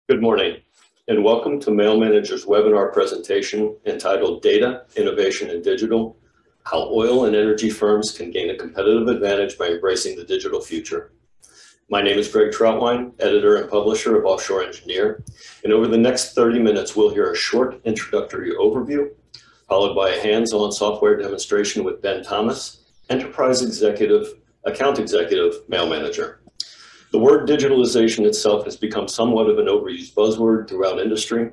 Good morning, and welcome to Mail Manager's webinar presentation entitled Data, Innovation, and Digital: How Oil and Energy Firms Can Gain a Competitive Advantage by Embracing the Digital Future. My name is Greg Troutwine, editor and publisher of Offshore Engineer, and over the next 30 minutes, we'll hear a short introductory overview, followed by a hands-on software demonstration with Ben Thomas, Enterprise Executive, Account Executive, Mail Manager. The word digitalization itself has become somewhat of an overused buzzword throughout industry,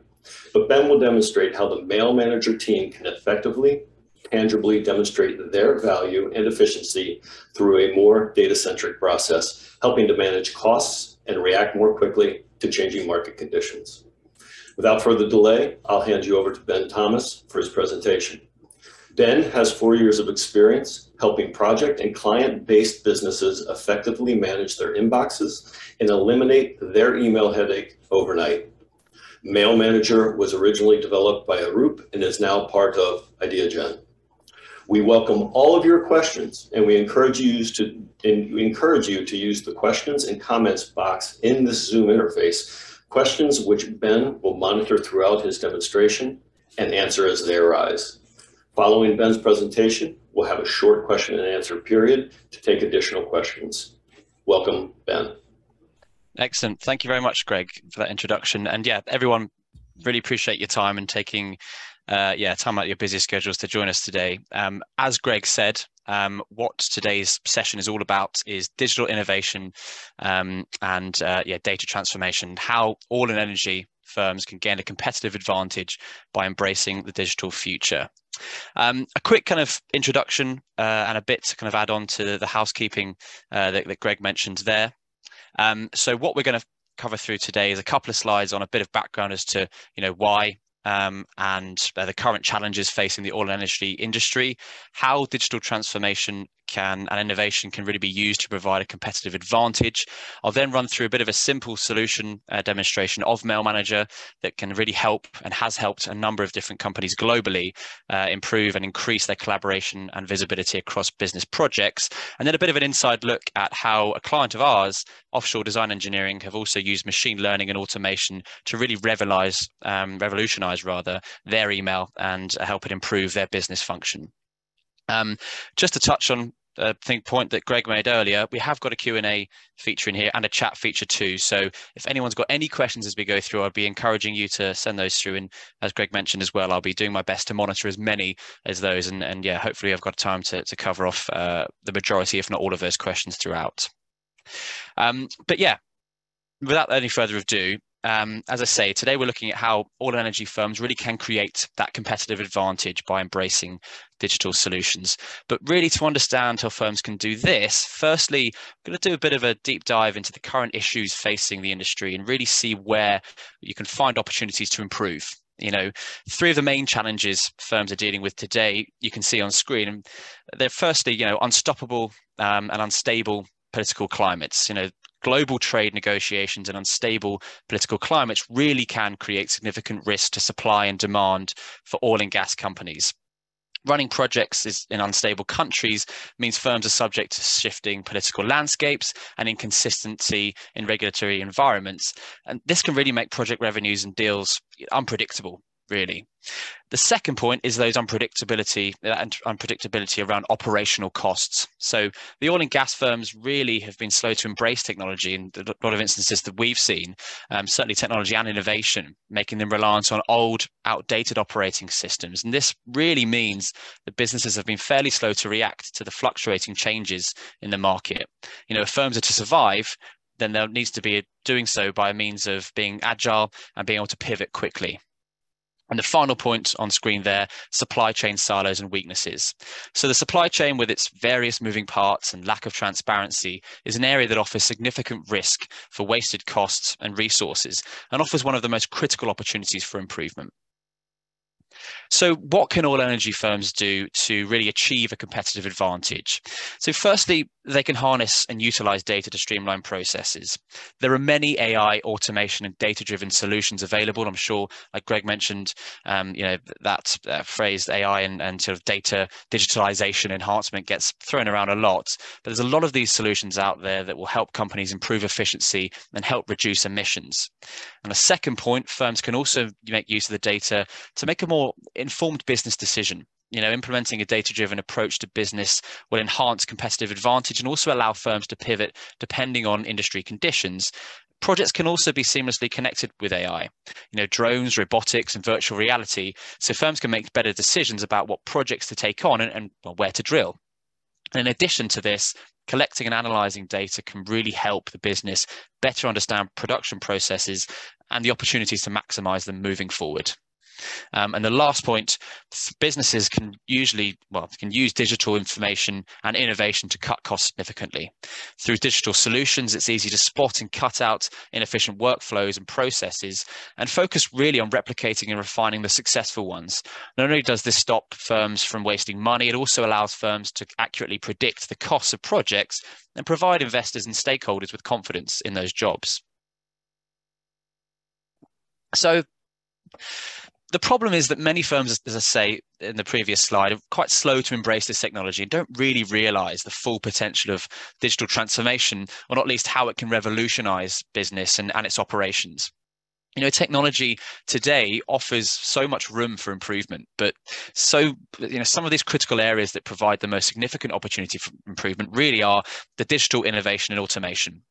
but Ben will demonstrate how the Mail Manager team can effectively, tangibly demonstrate their value and efficiency through a more data-centric process, helping to manage costs and react more quickly to changing market conditions. Without further delay, I'll hand you over to Ben Thomas for his presentation. Ben has 4 years of experience helping project and client-based businesses effectively manage their inboxes and eliminate their email headache overnight. Mail Manager was originally developed by Arup and is now part of IdeaGen. We welcome all of your questions, and we encourage you to use the questions and comments box in this Zoom interface, questions which Ben will monitor throughout his demonstration and answer as they arise. Following Ben's presentation, we'll have a short question and answer period to take additional questions. Welcome, Ben. Excellent. Thank you very much, Greg, for that introduction. And yeah, everyone, really appreciate your time and taking time out of your busy schedules to join us today. As Greg said, what today's session is all about is digital innovation and data transformation, how oil and energy firms can gain a competitive advantage by embracing the digital future. A quick kind of introduction and a bit to kind of add on to the housekeeping that Greg mentioned there. So what we're going to cover through today is a couple of slides on a bit of background as to why and the current challenges facing the oil and energy industry, how digital transformation and innovation can really be used to provide a competitive advantage. I'll then run through a bit of a simple solution demonstration of Mail Manager that can really help and has helped a number of different companies globally improve and increase their collaboration and visibility across business projects. And then a bit of an inside look at how a client of ours, Offshore Design Engineering, have also used machine learning and automation to really revolutionize their email and help it improve their business function. Just to touch on point that Greg made earlier, we have got a Q&A feature in here and a chat feature too. So if anyone's got any questions as we go through, I'd be encouraging you to send those through. And as Greg mentioned as well, I'll be doing my best to monitor as many as those. And yeah, hopefully I've got time to cover off the majority, if not all of those questions throughout. But yeah, without any further ado, as I say, today we're looking at how oil and energy firms really can create that competitive advantage by embracing digital solutions. But really, to understand how firms can do this, firstly, I'm going to do a bit of a deep dive into the current issues facing the industry and really see where you can find opportunities to improve. Three of the main challenges firms are dealing with today, you can see on screen. And they're firstly, unstoppable and unstable political climates. Global trade negotiations and unstable political climates really can create significant risk to supply and demand for oil and gas companies. Running projects in unstable countries means firms are subject to shifting political landscapes and inconsistency in regulatory environments. And this can really make project revenues and deals unpredictable, really. The second point is those unpredictability around operational costs. So the oil and gas firms really have been slow to embrace technology in a lot of instances that we've seen, certainly technology and innovation, making them reliant on old, outdated operating systems. And this really means that businesses have been fairly slow to react to the fluctuating changes in the market. If firms are to survive, then there needs to be doing so by means of being agile and being able to pivot quickly. And the final point on screen there, supply chain silos and weaknesses. So the supply chain, with its various moving parts and lack of transparency, is an area that offers significant risk for wasted costs and resources and offers one of the most critical opportunities for improvement. So what can oil energy firms do to really achieve a competitive advantage? So firstly, they can harness and utilize data to streamline processes. There are many AI, automation, and data-driven solutions available. I'm sure, like Greg mentioned, that phrase AI and sort of data digitalization enhancement gets thrown around a lot. But there's a lot of these solutions out there that will help companies improve efficiency and help reduce emissions. And a second point, firms can also make use of the data to make a more informed business decision. Implementing a data-driven approach to business will enhance competitive advantage and also allow firms to pivot depending on industry conditions. Projects can also be seamlessly connected with AI, drones, robotics, and virtual reality, so firms can make better decisions about what projects to take on and where to drill. And in addition to this, collecting and analyzing data can really help the business better understand production processes and the opportunities to maximize them moving forward. And the last point, businesses can use digital information and innovation to cut costs significantly. Through digital solutions, it's easy to spot and cut out inefficient workflows and processes and focus really on replicating and refining the successful ones. Not only does this stop firms from wasting money, it also allows firms to accurately predict the costs of projects and provide investors and stakeholders with confidence in those jobs. So the problem is that many firms, as I say in the previous slide, are quite slow to embrace this technology and don't really realize the full potential of digital transformation, or not least how it can revolutionize business and its operations. Technology today offers so much room for improvement, but some of these critical areas that provide the most significant opportunity for improvement really are the digital innovation and automation.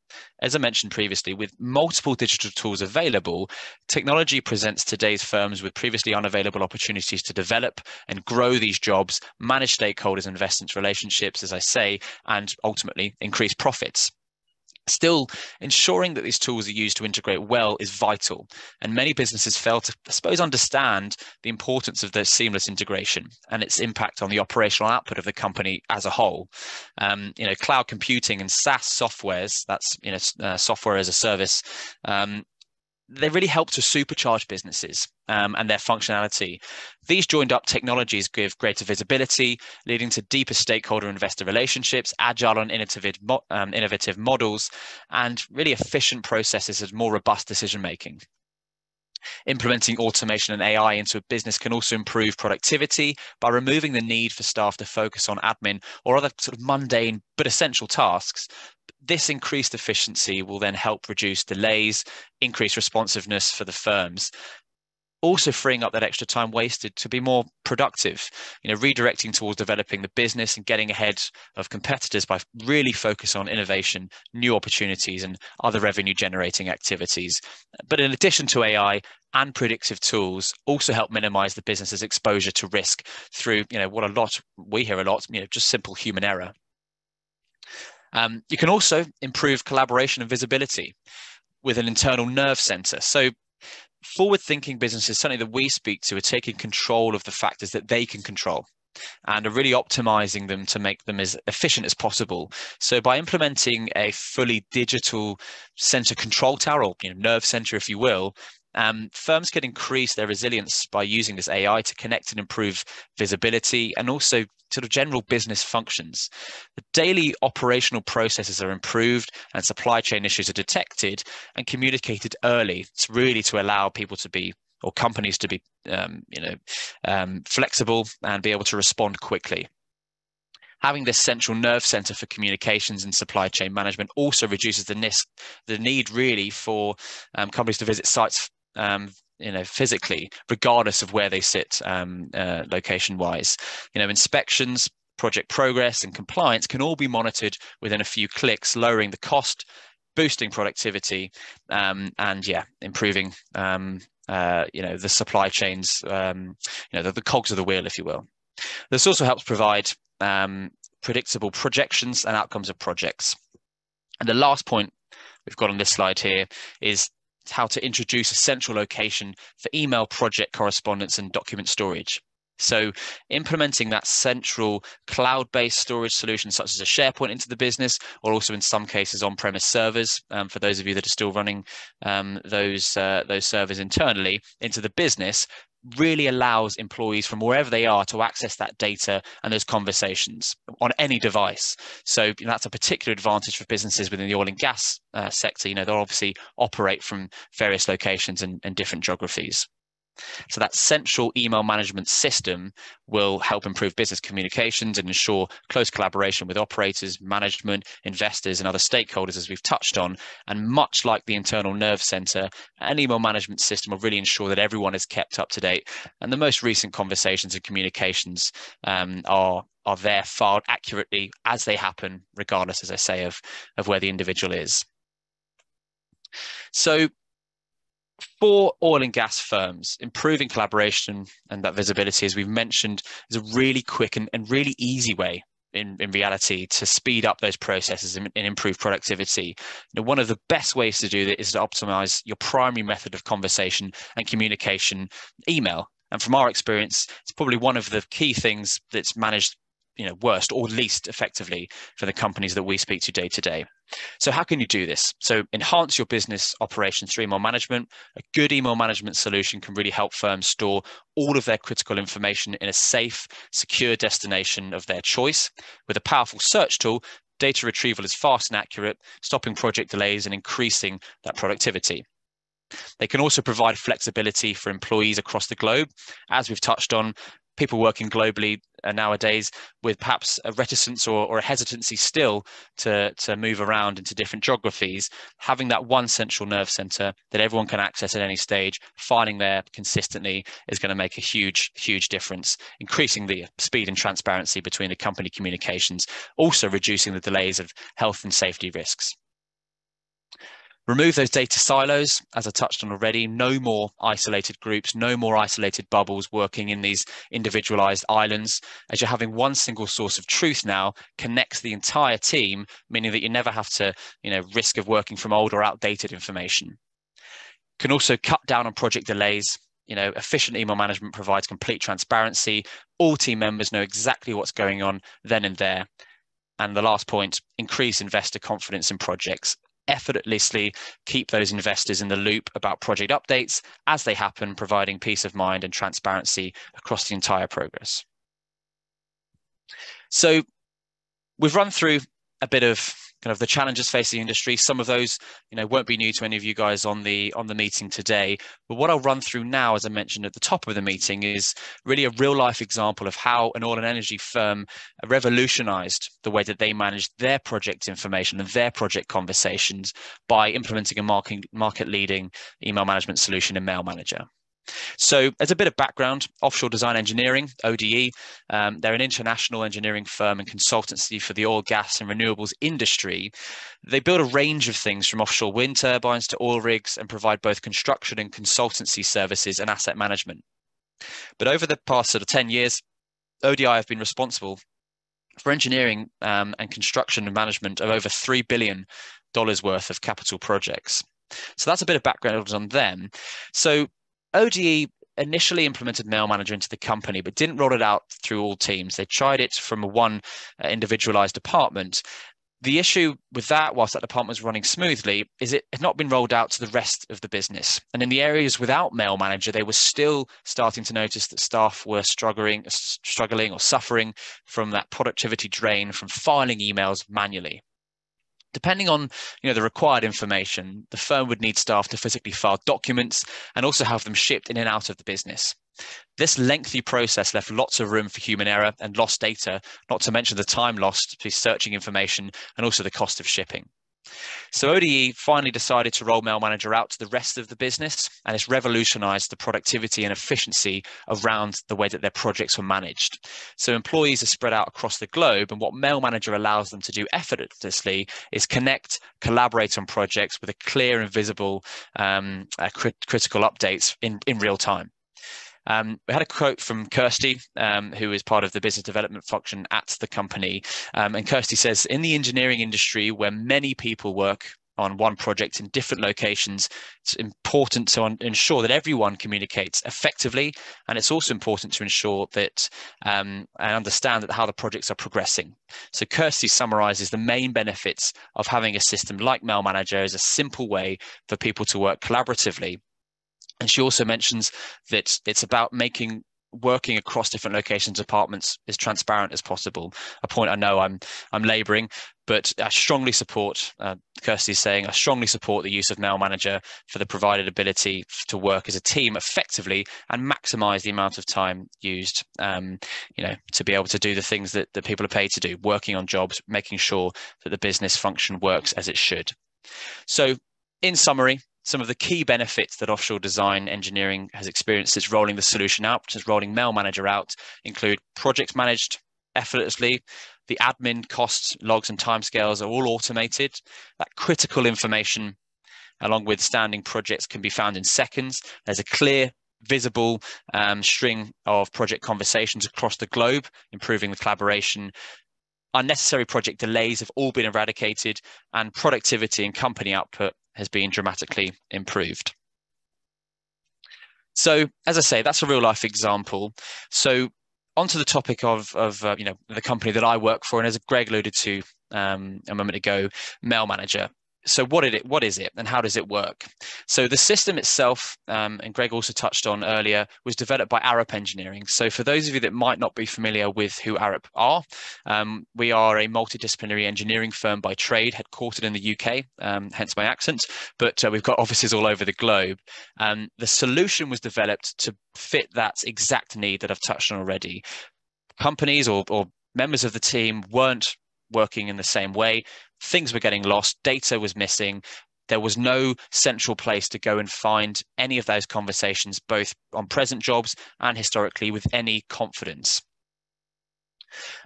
As I mentioned previously, with multiple digital tools available, technology presents today's firms with previously unavailable opportunities to develop and grow these jobs, manage stakeholders and investment relationships, as I say, and ultimately increase profits. Still, ensuring that these tools are used to integrate well is vital, and many businesses fail to, I suppose, understand the importance of the seamless integration and its impact on the operational output of the company as a whole. Cloud computing and SaaS softwares, that's software as a service, they really help to supercharge businesses and their functionality. These joined up technologies give greater visibility, leading to deeper stakeholder investor relationships, agile and innovative models, and really efficient processes and more robust decision making. Implementing automation and AI into a business can also improve productivity by removing the need for staff to focus on admin or other sort of mundane but essential tasks. This increased efficiency will then help reduce delays, increase responsiveness for the firms, also freeing up that extra time wasted to be more productive, redirecting towards developing the business and getting ahead of competitors by really focus on innovation, new opportunities, and other revenue generating activities. But in addition to AI and predictive tools, also help minimize the business's exposure to risk through, we hear a lot, just simple human error. You can also improve collaboration and visibility with an internal nerve center. So forward-thinking businesses, something that we speak to, are taking control of the factors that they can control and are really optimizing them to make them as efficient as possible. So by implementing a fully digital center control tower, or nerve center, if you will, firms can increase their resilience by using this AI to connect and improve visibility and also sort of general business functions. The daily operational processes are improved and supply chain issues are detected and communicated early. It's really to allow people to be, or companies to be, flexible and be able to respond quickly. Having this central nerve center for communications and supply chain management also reduces the need really for companies to visit sites physically, regardless of where they sit location-wise. Inspections, project progress, and compliance can all be monitored within a few clicks, lowering the cost, boosting productivity, and improving the supply chains, the cogs of the wheel, if you will. This also helps provide predictable projections and outcomes of projects. And the last point we've got on this slide here is how to introduce a central location for email project correspondence and document storage. So implementing that central cloud-based storage solution, such as a SharePoint, into the business, or also in some cases on-premise servers, for those of you that are still running those servers internally into the business, really allows employees from wherever they are to access that data and those conversations on any device. So that's a particular advantage for businesses within the oil and gas sector. They'll obviously operate from various locations and different geographies. So that central email management system will help improve business communications and ensure close collaboration with operators, management, investors, and other stakeholders, as we've touched on. And much like the internal nerve center, an email management system will really ensure that everyone is kept up to date. And the most recent conversations and communications are there filed accurately as they happen, regardless, as I say, of where the individual is. So for oil and gas firms, improving collaboration and that visibility, as we've mentioned, is a really quick and really easy way in reality to speed up those processes and improve productivity. One of the best ways to do that is to optimize your primary method of conversation and communication, email. And from our experience, it's probably one of the key things that's managed worst or least effectively for the companies that we speak to day to day. So how can you do this? So enhance your business operations through email management. A good email management solution can really help firms store all of their critical information in a safe, secure destination of their choice. With a powerful search tool, data retrieval is fast and accurate, stopping project delays and increasing that productivity. They can also provide flexibility for employees across the globe. As we've touched on, people working globally nowadays with perhaps a reticence or a hesitancy still to move around into different geographies. Having that one central nerve center that everyone can access at any stage, filing there consistently, is going to make a huge difference, increasing the speed and transparency between the company communications, also reducing the delays of health and safety risks. Remove those data silos, as I touched on already. No more isolated groups, no more isolated bubbles working in these individualized islands, as you're having one single source of truth now connects the entire team, meaning that you never have to, risk of working from old or outdated information. Can also cut down on project delays. Efficient email management provides complete transparency. All team members know exactly what's going on then and there. And the last point, increase investor confidence in projects. Effortlessly keep those investors in the loop about project updates as they happen, providing peace of mind and transparency across the entire progress. So we've run through a bit of kind of the challenges facing the industry. Some of those, won't be new to any of you guys on the meeting today. But what I'll run through now, as I mentioned at the top of the meeting, is really a real life example of how an oil and energy firm revolutionized the way that they managed their project information and their project conversations by implementing a market leading email management solution in Mail Manager. So as a bit of background, Offshore Design Engineering, ODE, they're an international engineering firm and consultancy for the oil, gas and renewables industry. They build a range of things from offshore wind turbines to oil rigs and provide both construction and consultancy services and asset management. But over the past 10 years, ODI have been responsible for engineering and construction and management of over $3 billion worth of capital projects. So that's a bit of background on them. So ODE initially implemented Mail Manager into the company, but didn't roll it out through all teams. They tried it from one individualized department. The issue with that, whilst that department was running smoothly, is it had not been rolled out to the rest of the business. And in the areas without Mail Manager, they were still starting to notice that staff were struggling or suffering from that productivity drain from filing emails manually. Depending on the required information, the firm would need staff to physically file documents and also have them shipped in and out of the business. This lengthy process left lots of room for human error and lost data, not to mention the time lost to searching information and also the cost of shipping. So ODE finally decided to roll Mail Manager out to the rest of the business, and it's revolutionized the productivity and efficiency around the way that their projects were managed. So employees are spread out across the globe, and what Mail Manager allows them to do effortlessly is connect, collaborate on projects with a clear and visible critical updates in real time. We had a quote from Kirsty, who is part of the business development function at the company. And Kirsty says, in the engineering industry where many people work on one project in different locations, it's important to ensure that everyone communicates effectively, and it's also important to ensure that and understand that how the projects are progressing. So Kirsty summarizes the main benefits of having a system like Mail Manager as a simple way for people to work collaboratively. And she also mentions that it's about making working across different locations, departments as transparent as possible. A point I know I'm labouring, but I strongly support, Kirsty's saying, I strongly support the use of Mail Manager for the provided ability to work as a team effectively and maximise the amount of time used, to be able to do the things that people are paid to do, working on jobs, making sure that the business function works as it should. So in summary, some of the key benefits that offshore design engineering has experienced since rolling the solution out, since rolling Mail Manager out, include projects managed effortlessly, the admin costs, logs and timescales are all automated, that critical information along with standing projects can be found in seconds. There's a clear, visible string of project conversations across the globe, improving the collaboration. Unnecessary project delays have all been eradicated, and productivity and company output has been dramatically improved. So, as I say, that's a real life example. So, onto the topic of the company that I work for, and as Greg alluded to a moment ago, Mail Manager. So what is it and how does it work? So the system itself, and Greg also touched on earlier, was developed by Arup Engineering. So for those of you that might not be familiar with who Arup are, we are a multidisciplinary engineering firm by trade, headquartered in the UK, hence my accent, but we've got offices all over the globe. The solution was developed to fit that exact need that I've touched on already. Companies or members of the team weren't working in the same way. Things were getting lost, data was missing. There was no central place to go and find any of those conversations, both on present jobs and historically, with any confidence.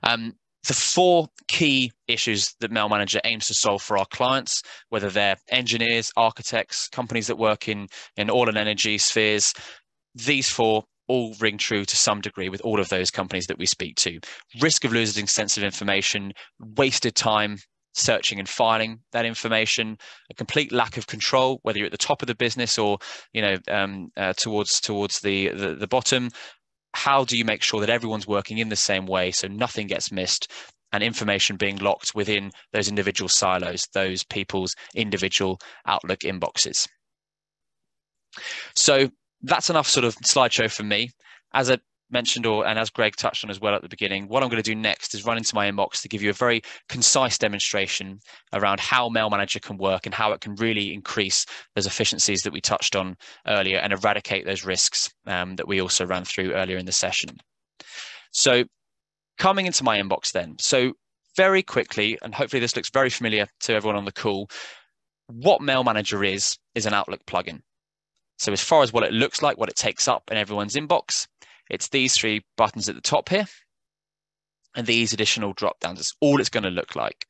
The four key issues that Mail Manager aims to solve for our clients, whether they're engineers, architects, companies that work in oil and energy spheres, these four all ring true to some degree with all of those companies that we speak to. Risk of losing sensitive information, wasted time searching and filing that information, a complete lack of control, whether you're at the top of the business or towards the bottom. How do you make sure that everyone's working in the same way so nothing gets missed, and information being locked within those individual silos, those people's individual Outlook inboxes? So that's enough sort of slideshow for me. As I mentioned, and as Greg touched on as well at the beginning, what I'm going to do next is run into my inbox to give you a very concise demonstration around how Mail Manager can work and how it can really increase those efficiencies that we touched on earlier and eradicate those risks that we also ran through earlier in the session. So coming into my inbox then. So very quickly, and hopefully this looks very familiar to everyone on the call, what Mail Manager is an Outlook plugin. So as far as what it looks like, what it takes up in everyone's inbox, it's these three buttons at the top here and these additional drop downs. That's all it's going to look like.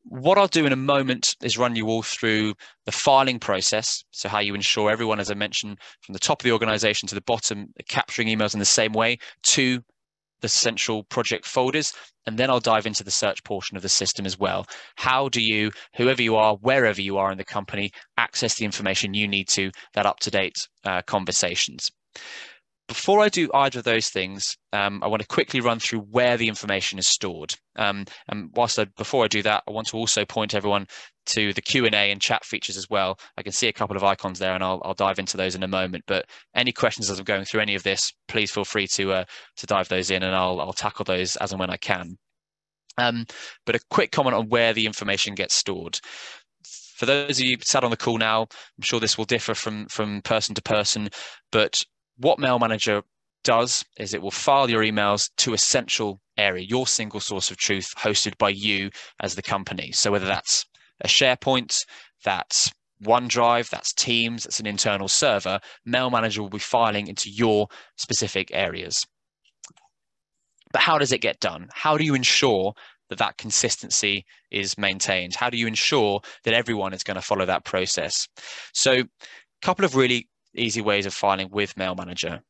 What I'll do in a moment is run you all through the filing process. So how you ensure everyone, as I mentioned, from the top of the organization to the bottom, capturing emails in the same way to the central project folders. And then I'll dive into the search portion of the system as well. How do you, whoever you are, wherever you are in the company, access the information you need to that up-to-date conversations? Before I do either of those things, I want to quickly run through where the information is stored. And before I do that, I want to also point everyone to the Q&A and chat features as well. I can see a couple of icons there, and I'll dive into those in a moment. But any questions as I'm going through any of this, please feel free to dive those in, and I'll tackle those as and when I can. But a quick comment on where the information gets stored. For those of you sat on the call now, I'm sure this will differ from person to person, but what Mail Manager does is it will file your emails to a central area, your single source of truth hosted by you as the company. So whether that's a SharePoint, that's OneDrive, that's Teams, that's an internal server, Mail Manager will be filing into your specific areas. But how does it get done? How do you ensure that consistency is maintained? How do you ensure that everyone is going to follow that process? So a couple of really easy ways of filing with Mail Manager.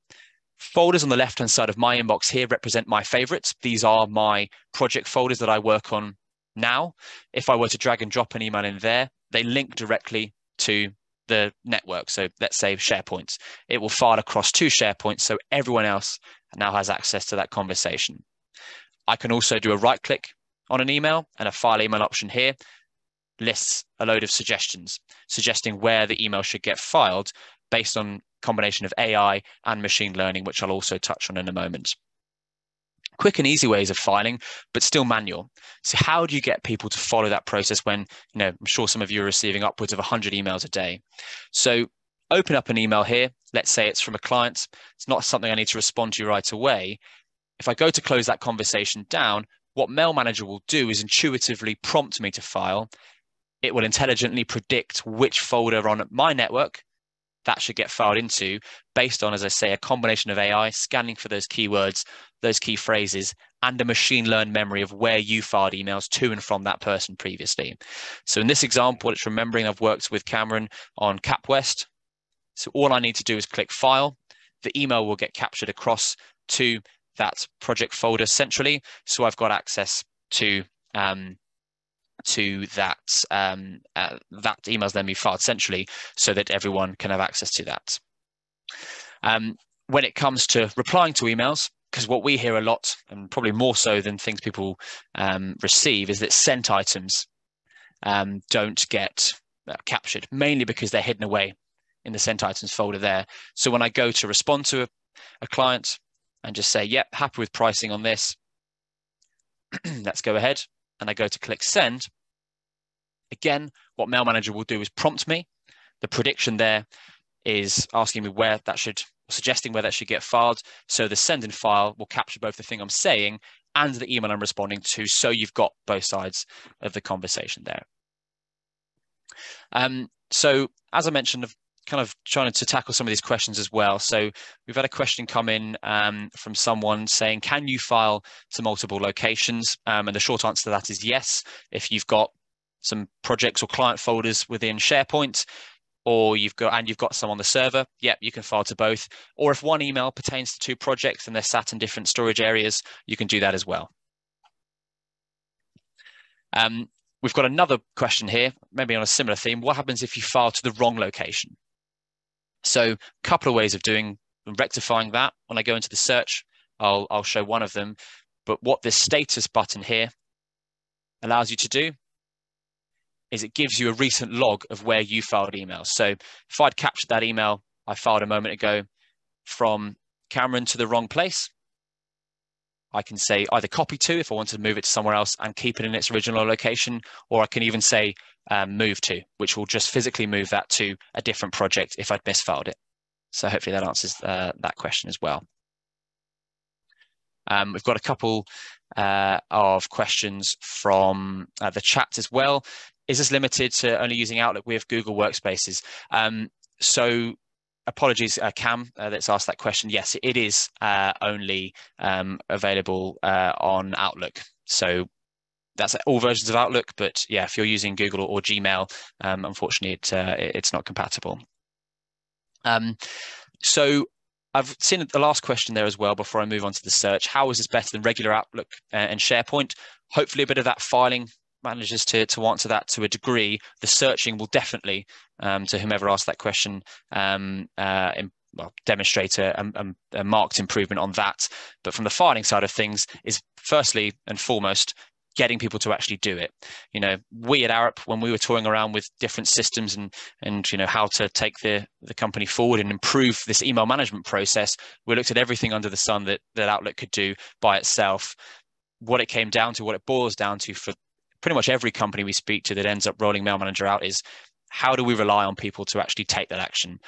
Folders on the left-hand side of my inbox here represent my favorites. These are my project folders that I work on now. If I were to drag and drop an email in there, they link directly to the network. So let's say SharePoint. It will file across to SharePoint, so everyone else now has access to that conversation. I can also do a right click on an email, and a file email option here lists a load of suggestions, suggesting where the email should get filed based on combination of AI and machine learning, which I'll also touch on in a moment. Quick and easy ways of filing, but still manual. So how do you get people to follow that process when, I'm sure some of you are receiving upwards of 100 emails a day? So open up an email here. Let's say it's from a client. It's not something I need to respond to right away. If I go to close that conversation down, what Mail Manager will do is intuitively prompt me to file. It will intelligently predict which folder on my network that should get filed into based on, as I say, a combination of AI scanning for those keywords, those key phrases, and a machine learned memory of where you filed emails to and from that person previously. So in this example, it's remembering I've worked with Cameron on CapWest. So all I need to do is click File. The email will get captured across to that project folder centrally. So I've got access to that email's then be filed centrally so that everyone can have access to that. When it comes to replying to emails, because what we hear a lot, and probably more so than things people receive, is that sent items don't get captured, mainly because they're hidden away in the sent items folder there. So when I go to respond to a client and just say, yep, happy with pricing on this, let's go ahead, and I go to click send, again, what Mail Manager will do is prompt me. The prediction there is asking me where that should, suggesting where that should get filed. So the send in file will capture both the thing I'm saying and the email I'm responding to. So you've got both sides of the conversation there. So as I mentioned, I've kind of trying to tackle some of these questions as well. So we've had a question come in from someone saying, can you file to multiple locations? And the short answer to that is yes. If you've got some projects or client folders within SharePoint, or you've got some on the server, yep, you can file to both. Or if one email pertains to two projects and they're sat in different storage areas, you can do that as well. We've got another question here, maybe on a similar theme. What happens if you file to the wrong location? So a couple of ways of rectifying that. When I go into the search, I'll show one of them. But what this status button here allows you to do is it gives you a recent log of where you filed emails. So if I'd captured that email I filed a moment ago from Cameron to the wrong place, I can say either copy to if I want to move it to somewhere else and keep it in its original location, or I can even say move to, which will just physically move that to a different project if I'd misfiled it. So hopefully that answers that question as well. We've got a couple of questions from the chat as well. Is this limited to only using Outlook with Google Workspaces? So apologies, Cam, that's asked that question. Yes, it is only available on Outlook. So that's all versions of Outlook, but yeah, if you're using Google or Gmail, unfortunately, it's not compatible. So I've seen the last question there as well before I move on to the search. How is this better than regular Outlook and SharePoint? Hopefully a bit of that filing manages to answer that to a degree. The searching will definitely, to whomever asked that question, demonstrate a marked improvement on that. But from the filing side of things is firstly and foremost, getting people to actually do it. We at Arup, when we were touring around with different systems and how to take the company forward and improve this email management process, we looked at everything under the sun that Outlook could do by itself. What it came down to, what it boils down to for pretty much every company we speak to that ends up rolling Mail Manager out is, how do we rely on people to actually take that action?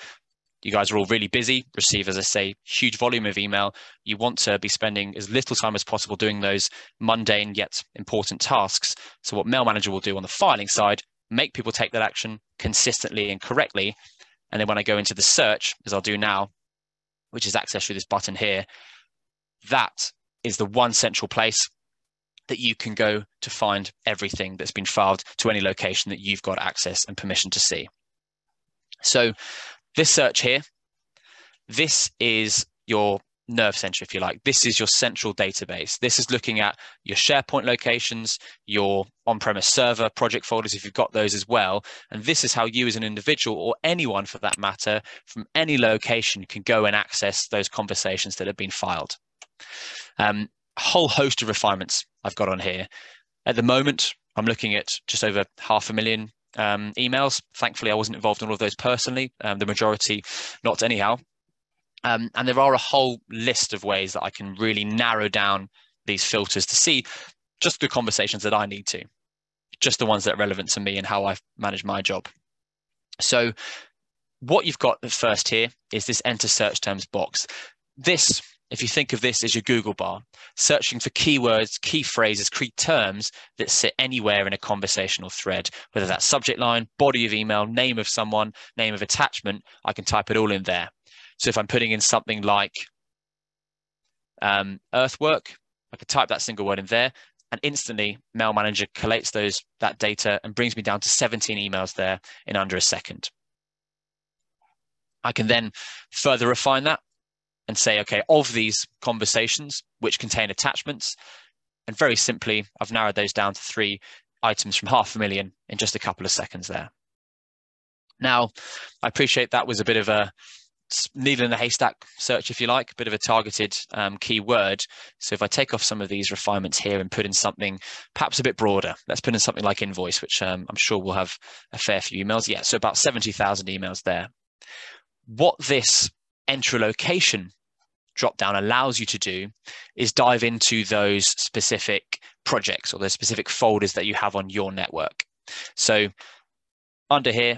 You guys are all really busy, receive, as I say, huge volume of email. You want to be spending as little time as possible doing those mundane yet important tasks. So what Mail Manager will do on the filing side, make people take that action consistently and correctly. And then when I go into the search, as I'll do now, which is accessed through this button here, that is the one central place that you can go to find everything that's been filed to any location that you've got access and permission to see. So this search here, this is your nerve center, if you like. This is your central database. This is looking at your SharePoint locations, your on-premise server project folders, if you've got those as well. And this is how you as an individual, or anyone for that matter, from any location can go and access those conversations that have been filed. A whole host of refinements I've got on here. At the moment, I'm looking at just over 500,000 emails. Thankfully, I wasn't involved in all of those personally. The majority not anyhow. And there are a whole list of ways that I can really narrow down these filters to see just the conversations that I need to, just the ones that are relevant to me and how I manage my job. So what you've got at first here is this enter search terms box. This, if you think of this as your Google bar, searching for keywords, key phrases, key terms that sit anywhere in a conversational thread, whether that's subject line, body of email, name of someone, name of attachment, I can type it all in there. So if I'm putting in something like earthwork, I could type that single word in there, and instantly Mail Manager collates that data and brings me down to 17 emails there in under a second. I can then further refine that and say, okay, of these conversations which contain attachments, and very simply, I've narrowed those down to 3 items from 500,000 in just a couple of seconds there. Now, I appreciate that was a bit of a needle in the haystack search, if you like, a bit of a targeted keyword. So if I take off some of these refinements here and put in something perhaps a bit broader, let's put in something like invoice, which I'm sure will have a fair few emails. Yeah, so about 70,000 emails there. What this enter a location drop down allows you to do is dive into those specific projects or those specific folders that you have on your network. So under here,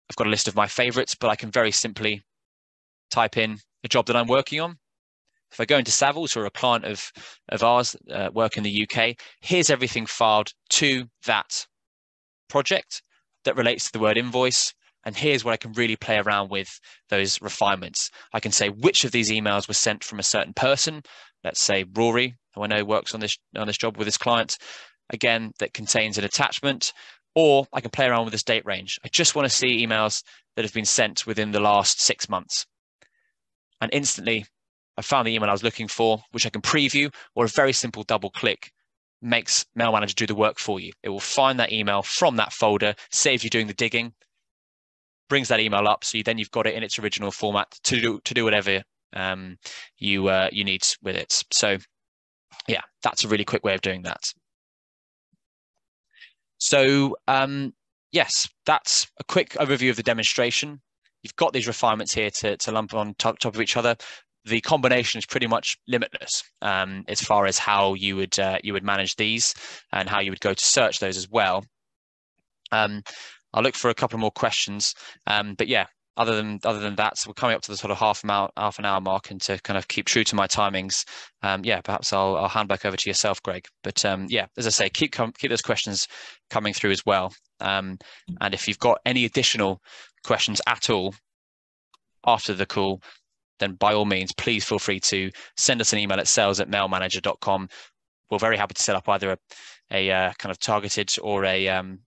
I've got a list of my favorites, but I can very simply type in a job that I'm working on. If I go into Savills, or a client of ours, work in the UK, here's everything filed to that project that relates to the word invoice. And here's where I can really play around with those refinements. I can say which of these emails was sent from a certain person. Let's say Rory, who I know works on this job with his client, again, that contains an attachment. Or I can play around with this date range. I just want to see emails that have been sent within the last 6 months. And instantly, I found the email I was looking for, which I can preview, or a very simple double click makes Mail Manager do the work for you. It will find that email from that folder, saves you doing the digging, brings that email up, so you've got it in its original format to do whatever you need with it. So yeah, that's a really quick way of doing that. So yes, that's a quick overview of the demonstration. You've got these refinements here to lump on top of each other. The combination is pretty much limitless as far as how you would manage these and how you would go to search those as well. I'll look for a couple more questions, but yeah, other than that, so we're coming up to the sort of half an hour mark, and to kind of keep true to my timings, yeah, perhaps I'll hand back over to yourself, Greg. But yeah, as I say, keep those questions coming through as well. And if you've got any additional questions at all after the call, then by all means, please feel free to send us an email at sales@mailmanager.com. We're very happy to set up either a kind of targeted or a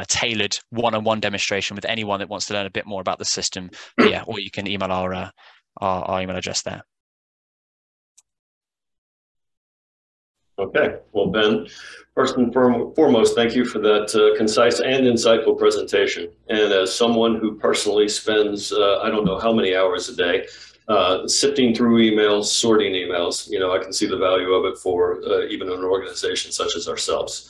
tailored one-on-one demonstration with anyone that wants to learn a bit more about the system. But yeah, or you can email our email address there. Okay, well, Ben, first and foremost, thank you for that concise and insightful presentation. And as someone who personally spends, I don't know how many hours a day, sifting through emails, sorting emails, I can see the value of it for even an organization such as ourselves.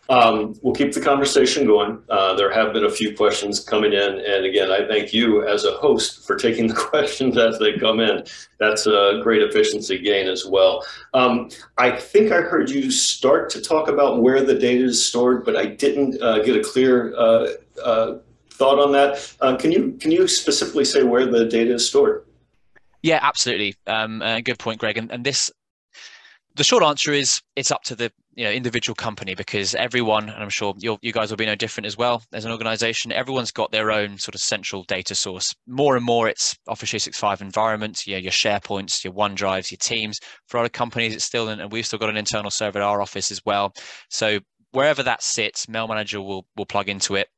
We'll keep the conversation going. There have been a few questions coming in, and again, I thank you as a host for taking the questions as they come in. That's a great efficiency gain as well. I think I heard you start to talk about where the data is stored, but I didn't get a clear thought on that. Can you specifically say where the data is stored? Yeah, absolutely. Good point, Greg. And this, the short answer is it's up to the individual company, because everyone, and I'm sure you guys will be no different as well as an organization, everyone's got their own sort of central data source. More and more it's Office 365 environments, your SharePoints, your OneDrives, your Teams. For other companies, it's still, and we've still got an internal server at our office as well. So wherever that sits, Mail Manager will plug into it.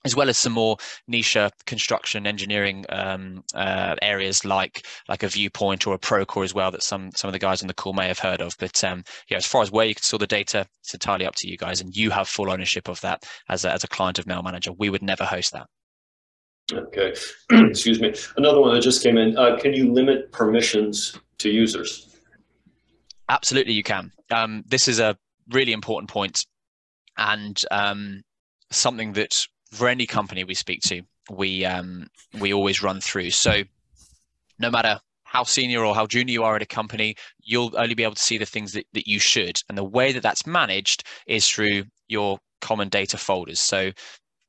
as well as some more niche construction engineering areas like a Viewpoint or a Procore as well, that some of the guys on the call may have heard of. But yeah, as far as where you can store the data, it's entirely up to you guys, and you have full ownership of that as a client of Mail Manager. We would never host that. Okay, excuse me. Another one that just came in. Can you limit permissions to users? Absolutely, you can. This is a really important point, and something that for any company we speak to, we always run through. So no matter how senior or how junior you are at a company, you'll only be able to see the things that you should. And the way that that's managed is through your common data folders. So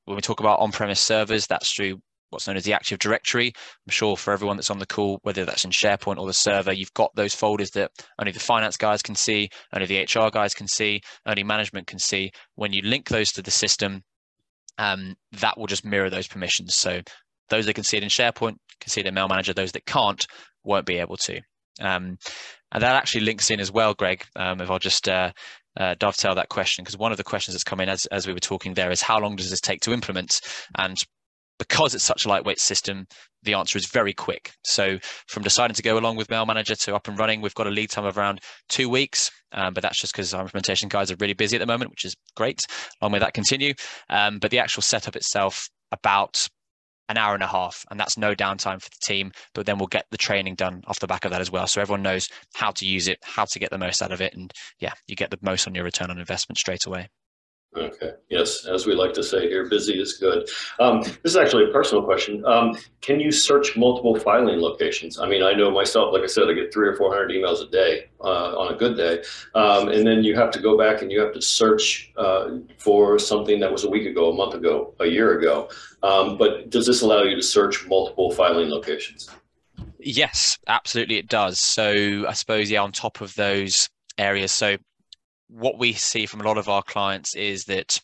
when we talk about on-premise servers, that's through what's known as the Active Directory. I'm sure for everyone that's on the call, whether that's in SharePoint or the server, you've got those folders that only the finance guys can see, only the HR guys can see, only management can see. When you link those to the system, that will just mirror those permissions. So those that can see it in SharePoint can see it in Mail Manager. Those that can't won't be able to. And that actually links in as well, Greg, if I'll just dovetail that question, because one of the questions that's come in as we were talking there is how long does this take to implement? And because it's such a lightweight system, the answer is very quick. So from deciding to go along with Mail Manager to up and running, we've got a lead time of around 2 weeks, but that's just because our implementation guys are really busy at the moment, which is great. Long may that continue. But the actual setup itself, about an hour and a half, and that's no downtime for the team, but then we'll get the training done off the back of that as well. So everyone knows how to use it, how to get the most out of it. And yeah, you get the most on your return on investment straight away. Okay. Yes, as we like to say here, busy is good. This is actually a personal question. Can you search multiple filing locations? I mean, I know myself, like I said, I get 300 or 400 emails a day on a good day. And then you have to go back and you have to search for something that was a week ago, a month ago, a year ago. But does this allow you to search multiple filing locations? Yes, absolutely it does. So I suppose, yeah, on top of those areas. So what we see from a lot of our clients is that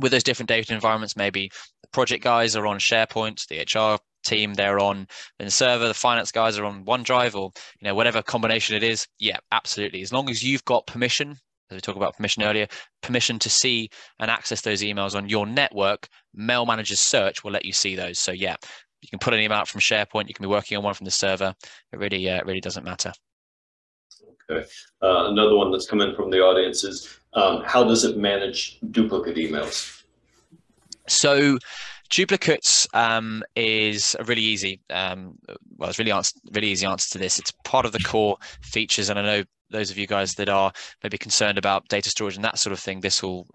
with those different data environments, maybe the project guys are on SharePoint, the HR team, they're on the server, the finance guys are on OneDrive, or whatever combination it is. Yeah, absolutely. As long as you've got permission, as we talked about permission earlier, permission to see and access those emails on your network, Mail Manager's search will let you see those. So yeah, you can put an email out from SharePoint, you can be working on one from the server. It really doesn't matter. Okay. Another one that's come in from the audience is how does it manage duplicate emails? So duplicates is a really easy, it's really easy answer to this. It's part of the core features, and I know those of you guys that are maybe concerned about data storage and that sort of thing, this will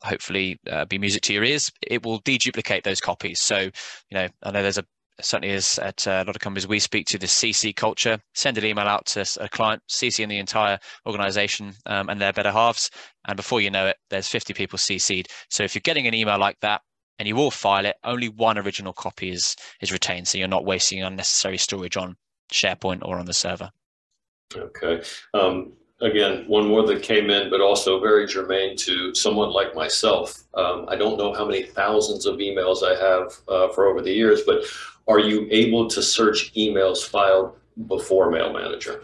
hopefully be music to your ears. It will deduplicate those copies. So, I know there's certainly is at a lot of companies we speak to, the CC culture. Send an email out to a client, CC in the entire organization and their better halves, and before you know it, there's 50 people CC'd. So if you're getting an email like that and you will file it, only one original copy is retained, so you're not wasting unnecessary storage on SharePoint or on the server. Okay. Again, one more that came in, but also very germane to someone like myself. I don't know how many thousands of emails I have for over the years, but are you able to search emails filed before Mail Manager?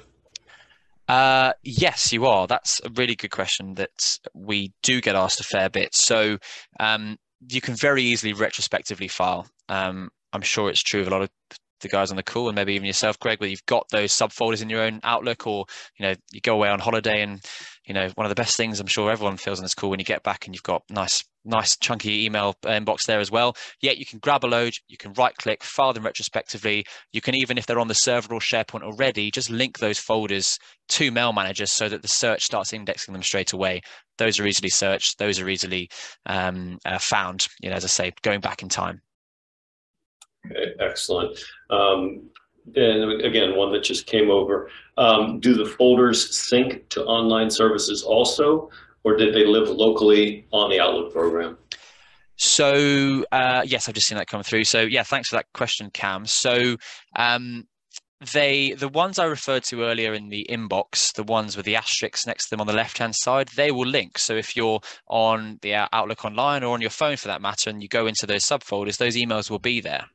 Yes, you are. That's a really good question that we do get asked a fair bit. So you can very easily retrospectively file. I'm sure it's true of a lot of the guys on the call, and maybe even yourself, Greg, where you've got those subfolders in your own Outlook, or you go away on holiday, and one of the best things I'm sure everyone feels on this call when you get back and you've got nice chunky email inbox there as well. Yeah, you can grab a load, you can right click, file them retrospectively. You can even, if they're on the server or SharePoint already, just link those folders to Mail Manager so that the search starts indexing them straight away. Those are easily searched, those are easily found, as I say, going back in time. Okay, excellent. And again, one that just came over. Do the folders sync to online services also, or did they live locally on the Outlook program? So yes, I've just seen that come through. So yeah, thanks for that question, Cam. So the ones I referred to earlier in the inbox, the ones with the asterisks next to them on the left-hand side, they will link. So if you're on the Outlook Online or on your phone for that matter, and you go into those subfolders, those emails will be there.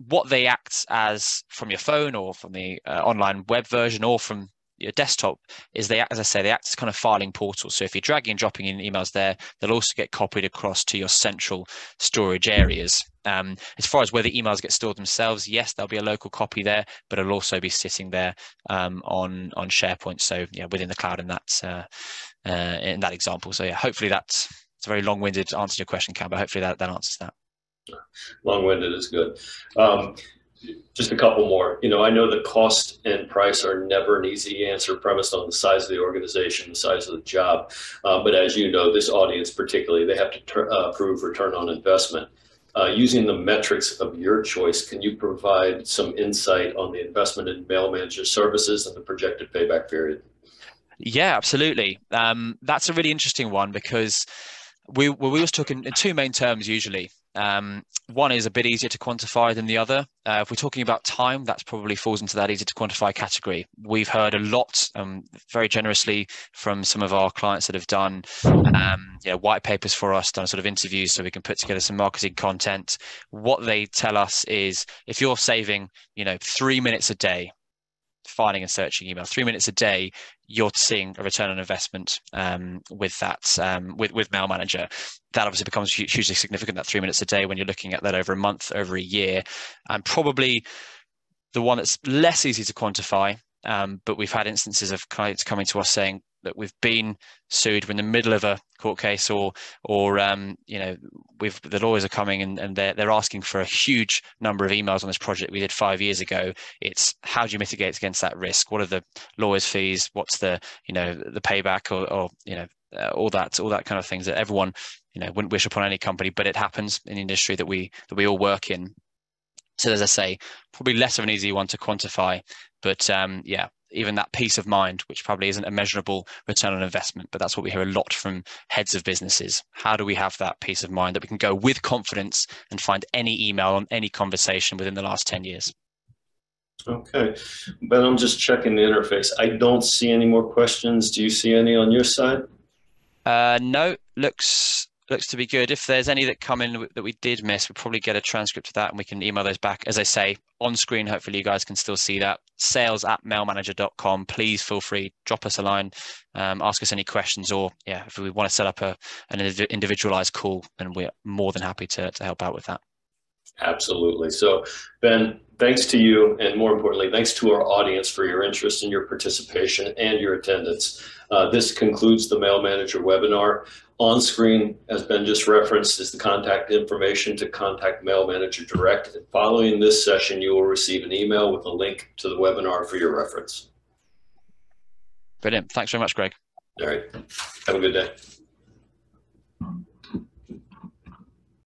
What they act as from your phone or from the online web version or from your desktop is they, as I say, they act as kind of filing portals. So if you're dragging and dropping in emails there, they'll also get copied across to your central storage areas. As far as where the emails get stored themselves, yes, there'll be a local copy there, but it'll also be sitting there on SharePoint. So yeah, within the cloud in that example. So yeah, hopefully it's a very long-winded answer to your question, Cam, but hopefully that answers that. Long-winded is good. Just a couple more. I know the cost and price are never an easy answer premised on the size of the organization, the size of the job. But as you know, this audience particularly, they have to prove return on investment. Using the metrics of your choice, can you provide some insight on the investment in mail manager services and the projected payback period? Yeah, absolutely. That's a really interesting one because we always talk in two main terms usually. One is a bit easier to quantify than the other. If we're talking about time, that probably falls into that easy to quantify category. We've heard a lot, very generously, from some of our clients that have done white papers for us, done sort of interviews so we can put together some marketing content. What they tell us is if you're saving, 3 minutes a day, filing and searching email, 3 minutes a day, you're seeing a return on investment with that, with Mail Manager. That obviously becomes hugely significant, that 3 minutes a day, when you're looking at that over a month, over a year. And probably the one that's less easy to quantify, but we've had instances of clients coming to us saying that we've been sued, we're in the middle of a court case, or the lawyers are coming and they're asking for a huge number of emails on this project we did 5 years ago. It's how do you mitigate against that risk? What are the lawyers' fees? What's the payback, or all that kind of things that everyone wouldn't wish upon any company, but it happens in the industry that we all work in. So as I say, probably less of an easy one to quantify, but even that peace of mind, which probably isn't a measurable return on investment, but that's what we hear a lot from heads of businesses. How do we have that peace of mind that we can go with confidence and find any email on any conversation within the last 10 years? Okay, but I'm just checking the interface. I don't see any more questions. Do you see any on your side? No, looks to be good. If there's any that come in that we did miss, we'll probably get a transcript of that and we can email those back. As I say, on screen, hopefully you guys can still see that. sales@mailmanager.com. Please feel free, drop us a line, ask us any questions, or if we want to set up an individualized call, then we're more than happy to help out with that. Absolutely. So Ben, thanks to you, and more importantly, thanks to our audience for your interest and your participation and your attendance. This concludes the Mail Manager webinar. On screen, as Ben just referenced, is the contact information to contact Mail Manager Direct. And following this session, you will receive an email with a link to the webinar for your reference. Brilliant. Thanks very much, Greg. All right. Have a good day.